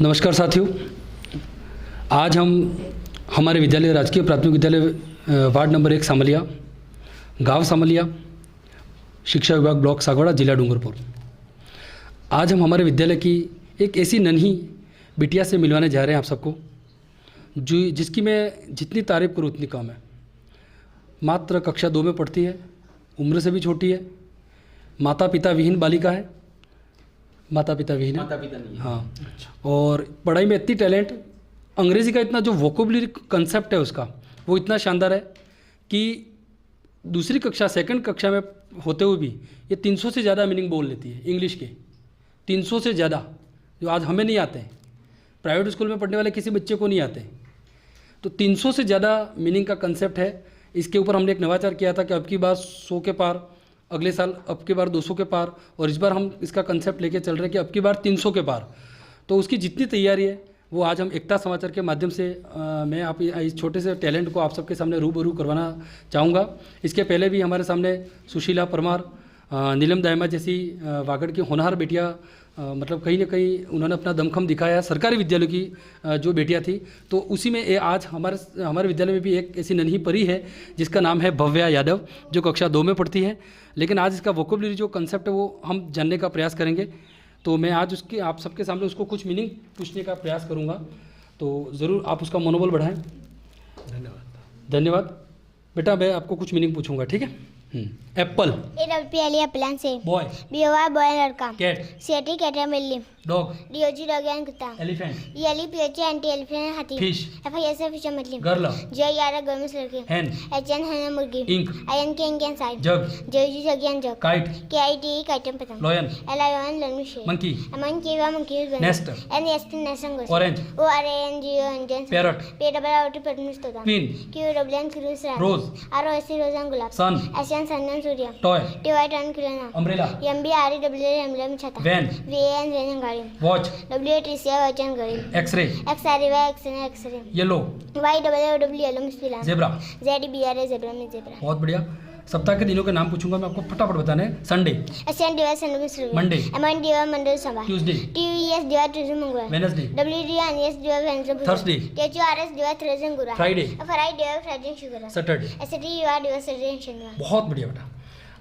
नमस्कार साथियों, आज हम हमारे विद्यालय राजकीय प्राथमिक विद्यालय वार्ड नंबर 1 सामलिया, गांव सामलिया, शिक्षा विभाग ब्लॉक सागवाड़ा, जिला डूंगरपुर। आज हम हमारे विद्यालय की एक ऐसी नन्ही बिटिया से मिलवाने जा रहे हैं आप सबको, जिसकी मैं जितनी तारीफ़ करूँ उतनी कम है। मात्र कक्षा 2 में पढ़ती है, उम्र से भी छोटी है, माता पिता विहीन बालिका है। माता पिता विहीन है, माता पिता नहीं है। हाँ। और पढ़ाई में इतनी टैलेंट, अंग्रेज़ी का इतना जो वोकेबुलरी कंसेप्ट है उसका वो इतना शानदार है कि दूसरी कक्षा सेकंड कक्षा में होते हुए भी ये 300 से ज़्यादा मीनिंग बोल लेती है इंग्लिश के। 300 से ज़्यादा जो आज हमें नहीं आते हैं, प्राइवेट स्कूल में पढ़ने वाले किसी बच्चे को नहीं आते। तो 300 से ज़्यादा मीनिंग का कंसेप्ट है। इसके ऊपर हमने एक नवाचार किया था कि अब की बार 100 के पार, अगले साल अब की बार 200 के पार, और इस बार हम इसका कंसेप्ट लेके चल रहे हैं कि अब की बार 300 के पार। तो उसकी जितनी तैयारी है वो आज हम एकता समाचार के माध्यम से मैं आप इस छोटे से टैलेंट को आप सबके सामने रूबरू करवाना चाहूँगा। इसके पहले भी हमारे सामने सुशीला परमार, नीलम दायमा जैसी वागड़ की होनहार बेटियाँ, मतलब कहीं ना कहीं उन्होंने अपना दमखम दिखाया सरकारी विद्यालयों की जो बेटियां थी। तो उसी में ये आज हमारे विद्यालय में भी एक ऐसी नन्ही परी है जिसका नाम है भव्या यादव, जो कक्षा 2 में पढ़ती है। लेकिन आज इसका वोकेबुलरी जो कंसेप्ट है वो हम जानने का प्रयास करेंगे। तो मैं आज उसकी आप सबके सामने उसको कुछ मीनिंग पूछने का प्रयास करूँगा, तो ज़रूर आप उसका मनोबल बढ़ाएँ। धन्यवाद बेटा। मैं आपको कुछ मीनिंग पूछूंगा, ठीक है? एप्पल, एप्पल से बॉय, बॉय लड़का, कैट, सेटी कैटर मिल्ली, डॉग, डीओजी डॉगियन कुत्ता, एलिफेंट, येली पीएच एंटी एलिफेंट हाथी, फिश, एफआईएसए फिश मछली, गर्ल, जो यारा गर्मिश लड़की, हैन, एचएन है मुर्गी, इंक, आयन के इंक साइड, जग, जोजी जगियन जग, काइट, केआईटी काइटम पतंग, लॉयन, एलायन लर्मिशे, मंकी, अमन केवा मंकी बन, नेस्ट, एनएस्ट नेसंगोस, ऑरेंज, ओ आरएनजीओ इंडियन, पैरट, पेडब्ल्यूटी पटनिस तोता, क्वीन, क्यूडब्ल्यूएन क्रूस रोज, आरओएससी रोजन गुलाब, सन, एशियन सनन सूर्य, टॉय, टीवाई टर्न किलना, अम्ब्रेला, एमबीआरडब्ल्यू एम्बलम छता, वैन, वीएन वेन गाड़ी, वॉच, डब्ल्यूटीसी वचन गाड़ी, एक्सरे, एक्सआरई व एक्सरे एक्सरे, येलो, वाईडब्ल्यूडब्ल्यू एलो मुस्लिम, जेब्रा। जेडबीआरए जेब्रा में जेब्रा, बहुत बढ़िया। सप्ताह के दिनों के नाम पूछूंगा मैं, आपको फटाफट बताने हैं। संडे, एसएन डिवाइस संडे सुबह, मंडे, एमएन डिवाइस मंडे सुबह, ट्यूसडे, टीयूएस डिवाइस ट्यूसडे मंगलवार, वेडनेसडे, डब्ल्यूडीएनएस डिवाइस वेडनेसडे, थर्सडे, टीएचआरएस डिवाइस थर्सडे गुरुवार, फ्राइडे, फ्राइडे डिवाइस फ्राइडे शुक्रवार, सैटरडे। एसटी युवा डिवाइस सैटरडे शनिवार। बहुत बढ़िया बेटा।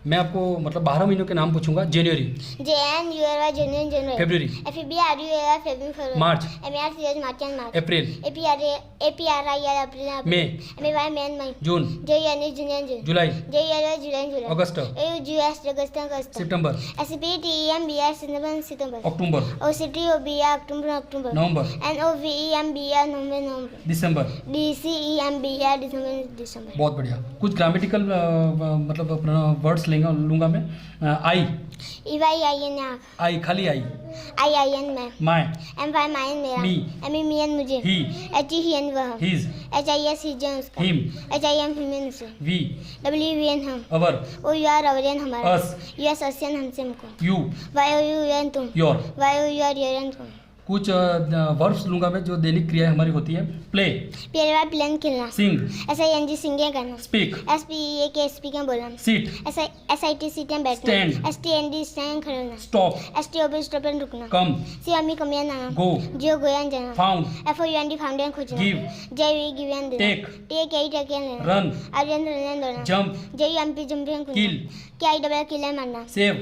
मैं आपको मतलब 12 महीनों के नाम पूछूंगा। जनवरी, जेएन यूआरवाई जनवरी जनवरी, फरवरी, एफबीआरयूआर फरवरी, मार्च, एमआरसीएस मार्च एंड मार्च, अप्रैल, एपीआरआईआर अप्रैल, मई, एमवाई मई मई, जून, जेएनए जून जून, जुलाई, जेएलवाई जुलाई जुलाई, अगस्त, एयूजीएस अगस्त अगस्त, सितंबर, एसपीटीएमबीआर सितंबर सितंबर, अक्टूबर, ओसीटीओबीआर अक्टूबर अक्टूबर, नवंबर, एनओवीईएमबीआर नवंबर नवंबर, दिसंबर, डीसीईएमबीआर दिसंबर दिसंबर। बहुत बढ़िया। कुछ ग्रामेटिकल मतलब अपना वर्ड्स लूंगा मैं। आई, ईवाईआईएन आँख, आई खाली आई, आईआईएन मैं, माय, एमवाई मायन मेरा, मी, एमी मियन मुझे, ही, एचईएन वह, हिज, एचआईएस हिजन उसका, हिम, एचआईएम हिमेन उसे, वी, डब्ल्यूवीएन हम, अवर, ओ यूआर अवरियन हमारा, अस, यूएस असियन हमसे हमको, यू, वाईओयूएन तुम, योर। वाईओयूआर यूएन तुम। कुछ वर्ब्स लूंगा मैं जो दैनिक क्रिया हमारी होती है। प्ले, प्लेयर प्लेन खेलना, सिंग, एसआईएनजी सिंगे करना, स्पीक, एसपीए के स्पीकर बोलना, सीट, एसआईटी सीटें बैठना, Stand. एसटीएनडी स्टैंड खड़ना, स्टॉप, एसटीओबी स्टॉप एंड रुकना, कम, सीएमई कमियां नाना, गो, जियो गोयान जाना, फाउंड, एफओयूएनडी फाउंडेन खोजना, गिव, जेवी गिवन देना, टेक, टेक एई टेकन लेना, रन, आर्यन रन दौड़ना, जंप, जेयूएमपी जंपिंग किल, केआईडब्ल्यू किलर मारना, सेव,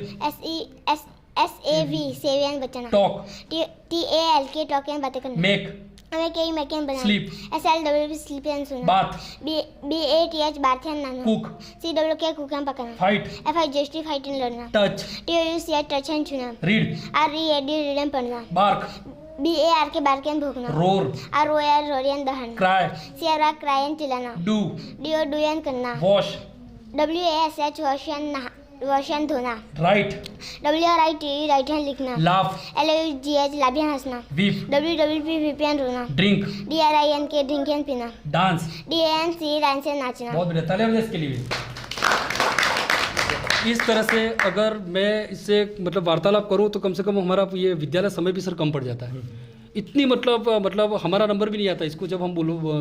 एसएवी सेवियन बचाना, टॉक, टीएएलके टॉकिंग बातें करना, मेक, हमें कई मैकेन बनाना, Sleep. एसएलडब्ल्यू स्लीप एंड सोना, बाथ, बीएटीएच बार्थन नाना, कुक, सीडब्ल्यू के कुकम पकाना, फाइट, एफआई जस्टी फाइटिंग लड़ना, टच, टीयूसीआई टच एंड छूना, रीड, आरईएडी रीडन पढ़ना, बार्क, बीएआर के बारकेन भोगना, रोर, आरओआर रोरियन दहना, क्राई, सीआरआर क्रायन चिल्लाना, डू, डीओ डुयन करना, वॉश, डब्ल्यूएएसएच वॉशन धोना, राइट, डब्ल्यूआरआईटी राइट हैंड लिखना, लाफ, एलयूजीएच लाभियान हंसना, वीप, डब्ल्यूडब्ल्यूपी वीपीएन रोना, ड्रिंक, डीआरआईएन के ड्रिंकेन पीना, डांस। डीएनसी डांस से नाचना। बहुत बढ़िया, तालियां बजाएं इसके लिए। इस तरह से अगर मैं इससे मतलब वार्तालाप करूं तो कम से कम हमारा ये विद्यालय समय भी सर कम पड़ जाता है। इतनी मतलब हमारा नंबर भी नहीं आता इसको जब हम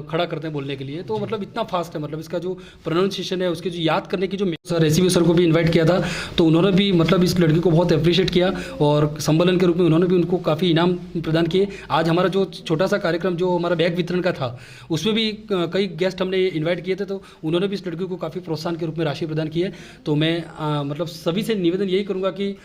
खड़ा करते हैं बोलने के लिए, तो मतलब इतना फास्ट है, मतलब इसका जो प्रोनाउंसिएशन है, उसके जो याद करने की जो सर रेसिपी सर को भी इनवाइट किया था, तो उन्होंने भी मतलब इस लड़की को बहुत अप्रिशिएट किया और संबलन के रूप में उन्होंने भी उनको काफ़ी इनाम प्रदान किए। आज हमारा जो छोटा सा कार्यक्रम जो हमारा बैग वितरण का था, उसमें भी कई गेस्ट हमने इन्वाइट किए थे, तो उन्होंने भी इस लड़की को काफ़ी प्रोत्साहन के रूप में राशि प्रदान की है। तो मैं मतलब सभी से निवेदन यही करूँगा कि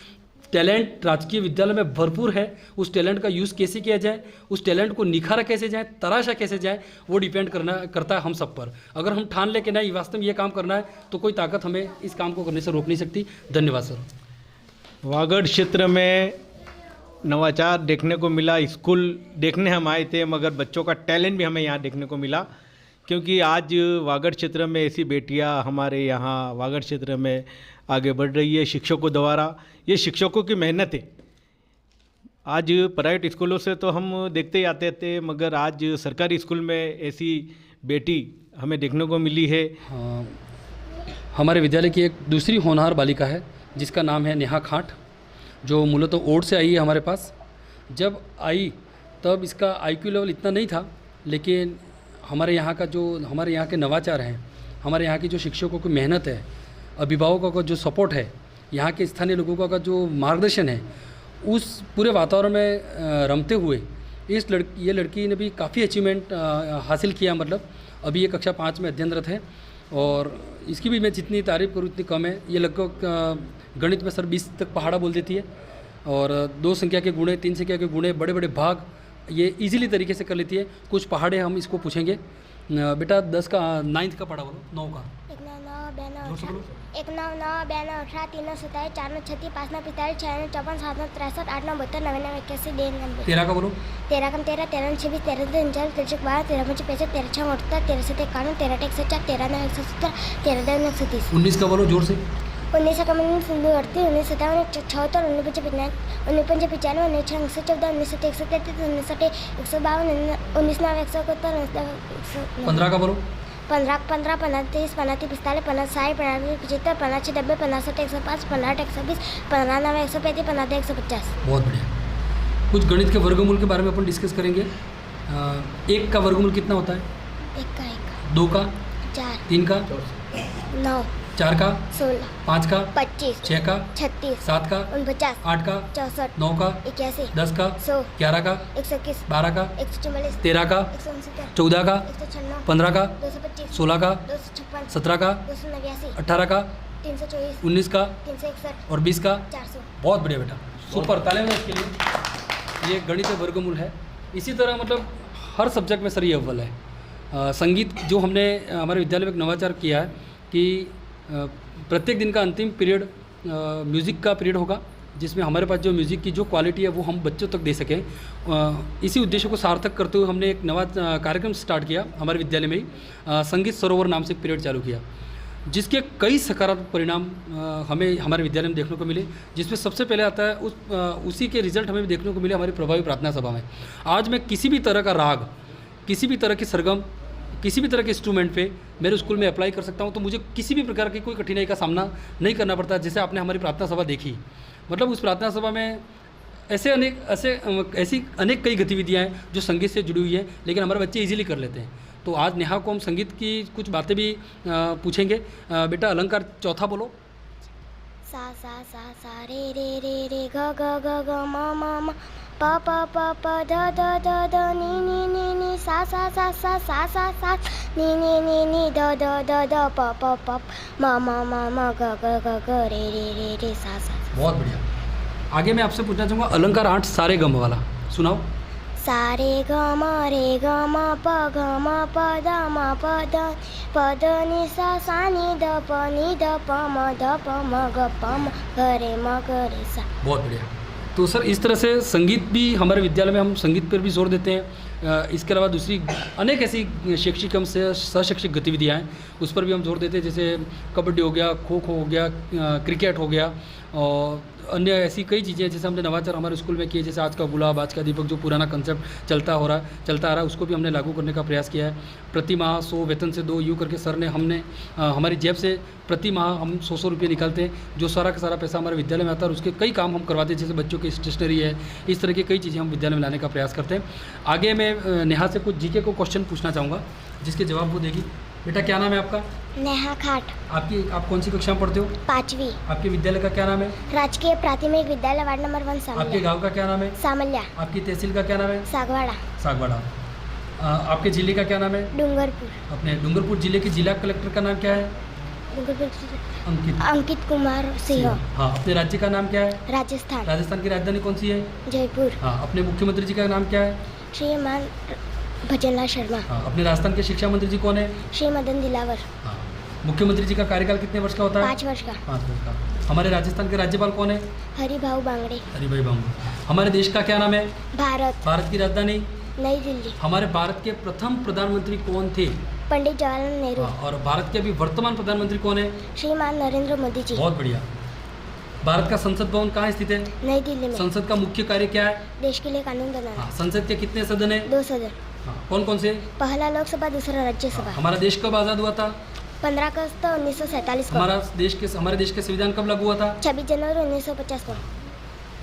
टैलेंट राजकीय विद्यालय में भरपूर है, उस टैलेंट का यूज़ कैसे किया जाए, उस टैलेंट को निखारा कैसे जाए, तराशा कैसे जाए, वो डिपेंड करता है हम सब पर। अगर हम ठान ले कि नहीं वास्तव में ये काम करना है, तो कोई ताकत हमें इस काम को करने से रोक नहीं सकती। धन्यवाद सर। वागड़ क्षेत्र में नवाचार देखने को मिला। स्कूल देखने हम आए थे, मगर बच्चों का टैलेंट भी हमें यहाँ देखने को मिला, क्योंकि आज वागड़ क्षेत्र में ऐसी बेटियाँ हमारे यहाँ वागड़ क्षेत्र में आगे बढ़ रही है शिक्षकों द्वारा। ये शिक्षकों की मेहनत है। आज प्राइवेट स्कूलों से तो हम देखते ही आते थे, मगर आज सरकारी स्कूल में ऐसी बेटी हमें देखने को मिली है। हमारे विद्यालय की एक दूसरी होनहार बालिका है जिसका नाम है नेहा खाट, जो मूलतः ओड से आई है हमारे पास। जब आई तब इसका IQ लेवल इतना नहीं था, लेकिन हमारे यहाँ के नवाचार हैं, हमारे यहाँ की जो शिक्षकों की मेहनत है, अभिभावकों का जो सपोर्ट है, यहाँ के स्थानीय लोगों का जो मार्गदर्शन है, उस पूरे वातावरण में रमते हुए ये लड़की ने भी काफ़ी अचीवमेंट हासिल किया। मतलब अभी ये कक्षा 5 में अध्ययनरत है और इसकी भी मैं जितनी तारीफ़ करूँ उतनी कम है। ये लगभग गणित में सर 20 तक पहाड़ा बोल देती है और 2 संख्या के गुणे, 3 संख्या के गुणे, बड़े बड़े भाग ये इजीली तरीके से कर लेती है। कुछ पहाड़े हम इसको पूछेंगे। बेटा 10 का 9th का पढ़ा बोलो, 9 का। 1 9 9 92 18 3 27 4 36 5 45 46 54 57 63 8 9 72 99 81 92 13 का बोलो। 13 कम 13 13 26 13 39 40 12 13 5 65 13 6 78 13 7 51 13 8 104 13 9 170 13 9 130 19 का बोलो जोर से। 19 का कम सिंधु 38 19 57 76 19 55 19 95 19 6 14 19 133 19 152 19 9 171 15 का बोलो। 15 15 15 30 15 45 50 60 75 50 90 50 105 50 120 50 9 135 50 150। बहुत बढ़िया। कुछ गणित के वर्गमूल के बारे में अपन डिस्कस करेंगे। 1 का वर्गमूल कितना होता है? 1 का 2 का 4 3 का 9 4 का 16 5 का 25 6 का 36 7 का 49 8 का 64 9 का 81 10 का 100 11 का 121 12 का 144 13 का 169 14 का 196 15 का 225 16 का 256 17 का 289 18 का 324 19 का 361 और 20 का 400। बहुत बढ़िया बेटा, सुपर, तालियां इसके लिए। ये गणित वर्गमूल है। इसी तरह मतलब हर सब्जेक्ट में सर ये अव्वल है। संगीत जो हमने हमारे विद्यालय में एक नवाचार किया है कि प्रत्येक दिन का अंतिम पीरियड म्यूज़िक का पीरियड होगा, जिसमें हमारे पास जो म्यूज़िक की जो क्वालिटी है वो हम बच्चों तक दे सकें। इसी उद्देश्य को सार्थक करते हुए हमने एक नवा कार्यक्रम स्टार्ट किया हमारे विद्यालय में ही। संगीत सरोवर नाम से एक पीरियड चालू किया, जिसके कई सकारात्मक परिणाम हमें हमारे विद्यालय में देखने को मिले। जिसमें सबसे पहले आता है उसी के रिजल्ट हमें भी देखने को मिले हमारी प्रभावी प्रार्थना सभा में। आज मैं किसी भी तरह का राग, किसी भी तरह की सरगम, किसी भी तरह के इंस्ट्रूमेंट पे मेरे स्कूल में अप्लाई कर सकता हूँ, तो मुझे किसी भी प्रकार की कोई कठिनाई का सामना नहीं करना पड़ता। जैसे आपने हमारी प्रार्थना सभा देखी, मतलब उस प्रार्थना सभा में ऐसी अनेक कई गतिविधियाँ हैं जो संगीत से जुड़ी हुई हैं, लेकिन हमारे बच्चे इजीली कर लेते हैं। तो आज नेहा को हम संगीत की कुछ बातें भी पूछेंगे। बेटा अलंकार चौथा बोलो। सा सा सा सा रे रे रे रे ग ग ग ग म म म प प प प ध ध ध ध नी नी नी नी सा सा सा सा सा सा सा नी नी नी नी ध ध ध ध प प प म म म म ग ग ग ग रे रे रे रे सा सा। बहुत बढ़िया। आगे मैं आपसे पूछना चाहूँगा अलंकार 8 सारे गम वाला, सुनाओ। सा रे ग म प ग म प द म प द प द नि सा नि ध प म ध प म ग प म ग रे म ग रे सा। बहुत बढ़िया। तो सर इस तरह से संगीत भी हमारे विद्यालय में हम संगीत पर भी जोर देते हैं। इसके अलावा दूसरी अनेक ऐसी शैक्षिक एवं सशैक्षिक गतिविधियाँ हैं, उस पर भी हम जोर देते हैं। जैसे कबड्डी हो गया, खो खो हो गया, क्रिकेट हो गया, और अन्य ऐसी कई चीज़ें हैं जैसे हमने नवाचार हमारे स्कूल में किए, जैसे आज का गुलाब आज का दीपक, जो पुराना कंसेप्ट चलता आ रहा है उसको भी हमने लागू करने का प्रयास किया है। प्रति माह 100 वेतन से 2 यूँ करके सर ने हमने हमारी जेब से प्रति माह हम 100 रुपये निकालते हैं, जो सारा का सारा पैसा हमारे विद्यालय में आता है और उसके कई काम हम करवाते हैं, जैसे बच्चों की स्टेशनरी है, इस तरह की कई चीज़ें हम विद्यालय में लाने का प्रयास करते हैं। आगे मैं नेहा से कुछ जीके को क्वेश्चन पूछना चाहूँगा जिसके जवाब वो देगी। बेटा क्या नाम है आपका? नेहा खाट, आप कौन सी कक्षा में पढ़ते हो? 5वीं, आपके विद्यालय का क्या नाम है? राजकीय प्राथमिक विद्यालय वार्ड नंबर 1 आपके सामल्या। गांव का क्या नाम है? सामल्या, आपकी तहसील का क्या नाम है? सागवाड़ा, सागवाड़ा। आपके जिले का क्या नाम है? डूंगरपुर, अपने डूंगरपुर जिले के जिला कलेक्टर का नाम क्या है? डूंगरपुर अंकित अंकित कुमार सिंह। हाँ, अपने राज्य का नाम क्या है? राजस्थान, राजस्थान की राजधानी कौन सी है? जयपुर, हाँ, अपने मुख्यमंत्री जी का नाम क्या है? श्रीमान भजनलाल शर्मा, हाँ, अपने राजस्थान के शिक्षा मंत्री जी कौन है? श्री मदन दिलावर, हाँ, मुख्यमंत्री जी का कार्यकाल कितने वर्ष का होता है? 5 वर्ष का, 5 वर्ष का। हमारे राजस्थान के राज्यपाल कौन है? हरिभाऊ बांगड़े, हरिभाई बांगू। हमारे देश का क्या नाम है? भारत, भारत की राजधानी? नई दिल्ली, हमारे भारत के प्रथम प्रधानमंत्री कौन थे? पंडित जवाहरलाल नेहरू, हाँ, और भारत के अभी वर्तमान प्रधानमंत्री कौन है? श्रीमान नरेंद्र मोदी जी, बहुत बढ़िया। भारत का संसद भवन कहाँ स्थित है? नई दिल्ली में। संसद का मुख्य कार्य क्या है? देश के लिए कानून बनाना। हाँ, संसद के कितने सदन है? 2 सदन, हाँ, कौन कौन से? पहला लोकसभा, दूसरा राज्यसभा। हमारा देश कब आज़ाद हुआ था? 15 अगस्त 1947 को, हमारे देश का संविधान कब लागू हुआ था? 26 जनवरी 1950 को,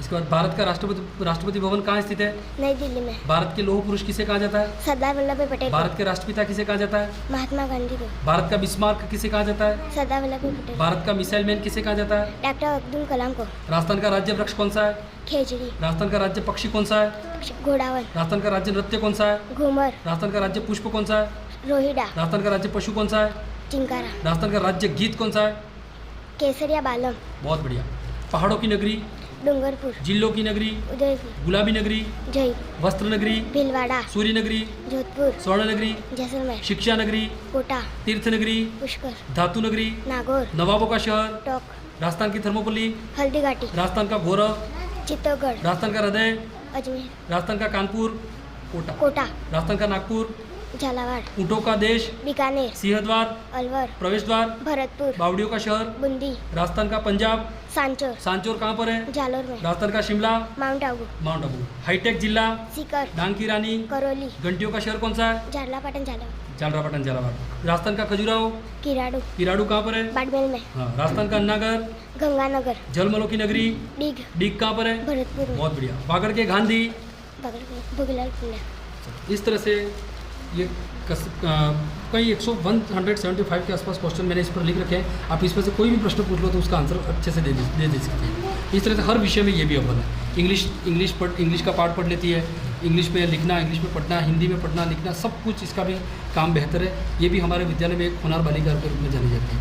इसके बाद भारत का राष्ट्रपति भवन कहाँ स्थित है? नई दिल्ली में। भारत के लौह पुरुष किसे कहा जाता है? सरदार वल्लभ भाई पटेल को, भारत के राष्ट्रपिता किसे कहा जाता है? महात्मा गांधी को, भारत का बिस्मार्क किसे कहा जाता है? सरदार वल्लभ भाई पटेल, भारत का मिसाइल मैन किसे कहा जाता है? डॉक्टर अब्दुल कलाम को, राजस्थान का राज्य वृक्ष कौन सा है? खेजड़ी, राजस्थान का राज्य पक्षी कौन सा है? घोड़ावल, राजस्थान का राज्य नृत्य कौन सा है? घूमर, राजस्थान का राज्य पुष्प कौन सा है? रोहिड़ा, राजस्थान का राज्य पशु कौन सा है? चिंकारा, राजस्थान का राज्य गीत कौन सा है? केसरिया बालम, बहुत बढ़िया। पहाड़ों की नगरी? डूंगरपुर, जिलों की नगरी? उदयपुर, गुलाबी नगरी? जयपुर, वस्त्र नगरी? भीलवाड़ा, सूर्य नगरी? जोधपुर, स्वर्ण नगरी? जैसलमेर, शिक्षा नगरी? कोटा, तीर्थ नगरी? पुष्कर, धातु नगरी? नागौर, नवाबों का शहर? टोक, राजस्थान की थर्मोपल्ली? हल्दीघाटी, राजस्थान का गौरव? चित्तौड़गढ़, राजस्थान का हृदय? अजमेर, राजस्थान का कानपुर? कोटा। कोटा, राजस्थान का नागपुर? झालावाड़, ऊँटों का देश? बीकानेर, सिंहद्वार? अलवर, प्रवेश द्वार? भरतपुर, बावड़ियों का शहर? बूंदी, राजस्थान का पंजाब? सांचौर, सांचौर कहाँ पर है? जालोर में, राजस्थान का Shimla? Mount Abu, mount Abu. Hi tech जिला? सीकर, डांग की रानी? करौली, घंटियों का शहर कौन सा है? झारलापाटन, झालावाड़, झालरापाटन झालावाड़। राजस्थान का खजुराहो? किराड़ू, किराड़ू कहाँ पर है? बाड़मेर में, हाँ। राजस्थान का अन्नागर? गंगानगर, जलमलों की नगरी? डीग, डीग कहाँ पर है? भरतपुर में, बहुत बढ़िया। वागड़ के गांधी? भोगीलाल पुण्य। इस तरह से ये कई 175 के आसपास क्वेश्चन मैंने इस पर लिख रखे हैं। आप इसमें से कोई भी प्रश्न पूछ लो तो उसका आंसर अच्छे से दे सकते हैं। इस तरह से हर विषय में ये भी अव्वल है। इंग्लिश का पार्ट पढ़ लेती है, इंग्लिश में लिखना, इंग्लिश में पढ़ना, हिंदी में पढ़ना लिखना, सब कुछ इसका भी काम बेहतर है। ये भी हमारे विद्यालय में एक होनहार बालिका के रूप में जानी जाती है।